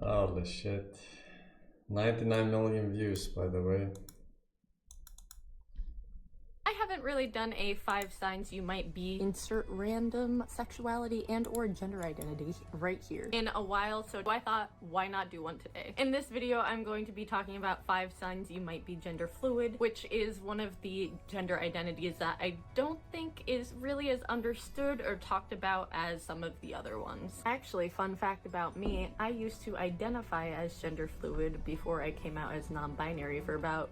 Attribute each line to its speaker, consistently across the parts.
Speaker 1: Holy shit. 99 million views, by the way.
Speaker 2: I haven't really done a 5 signs you might be insert random sexuality and or gender identity right here in a while, so I thought why not do one today. In this video I'm going to be talking about 5 signs you might be gender fluid, which is one of the gender identities that I don't think is really as understood or talked about as some of the other ones. Actually, fun fact about me, I used to identify as gender fluid before I came out as non-binary for about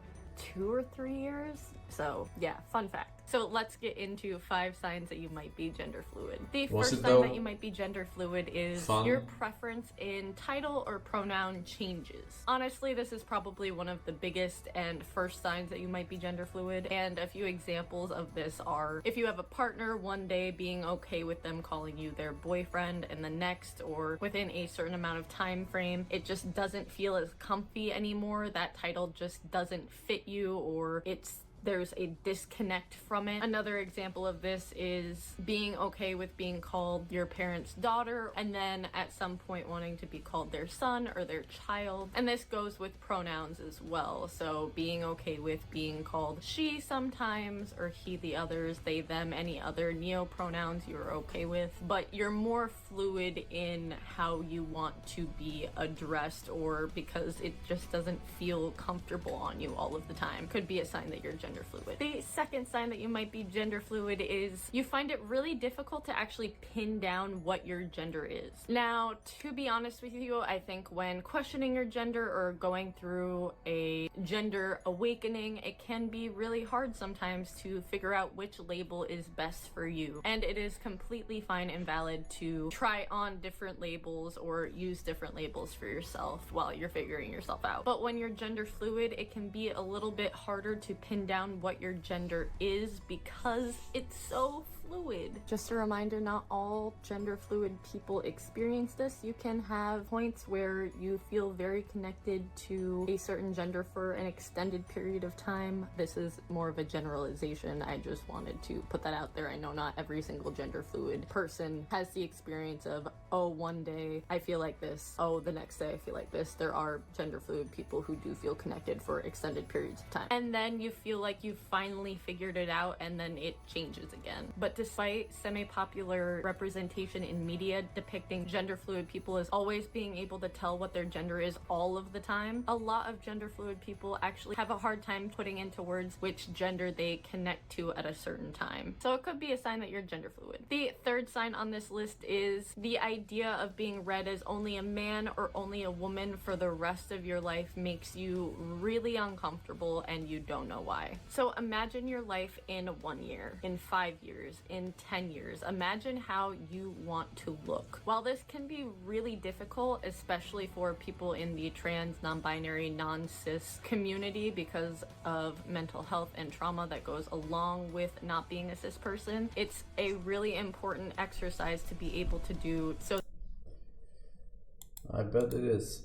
Speaker 2: 2 or 3 years. So yeah, fun fact. So let's get into 5 signs that you might be gender fluid. The first sign that you might be gender fluid is your preference in title or pronoun changes. Honestly, this is probably one of the biggest and first signs that you might be gender fluid, and a few examples of this are if you have a partner, one day being okay with them calling you their boyfriend, and the next, or within a certain amount of time frame, it just doesn't feel as comfy anymore. That title just doesn't fit you, or there's a disconnect from it. Another example of this is being okay with being called your parents' daughter and then at some point wanting to be called their son or their child. And this goes with pronouns as well. So being okay with being called she sometimes, or he the others, they them, any other neo-pronouns you're okay with, but you're more fluid in how you want to be addressed, or because it just doesn't feel comfortable on you all of the time. Could be a sign that you're gender fluid. The second sign that you might be gender fluid is you find it really difficult to actually pin down what your gender is. Now, to be honest with you, I think when questioning your gender or going through a gender awakening, it can be really hard sometimes to figure out which label is best for you. And it is completely fine and valid to try on different labels or use different labels for yourself while you're figuring yourself out. But when you're gender fluid, it can be a little bit harder to pin down what your gender is because it's so fluid. Just a reminder, not all gender fluid people experience this. You can have points where you feel very connected to a certain gender for an extended period of time. This is more of a generalization. I just wanted to put that out there. I know not every single gender fluid person has the experience of, oh, one day I feel like this, oh, the next day I feel like this. There are gender fluid people who do feel connected for extended periods of time. And then you feel like you've finally figured it out and then it changes again. But despite semi-popular representation in media depicting gender fluid people as always being able to tell what their gender is all of the time, a lot of gender fluid people actually have a hard time putting into words which gender they connect to at a certain time. So it could be a sign that you're gender fluid. The third sign on this list is the idea of being read as only a man or only a woman for the rest of your life makes you really uncomfortable and you don't know why. So imagine your life in 1 year, in 5 years, in 10 years. Imagine how you want to look. While this can be really difficult, especially for people in the trans, non-binary, non-cis community because of mental health and trauma that goes along with not being a cis person, it's a really important exercise to be able to do. So
Speaker 1: I bet it is.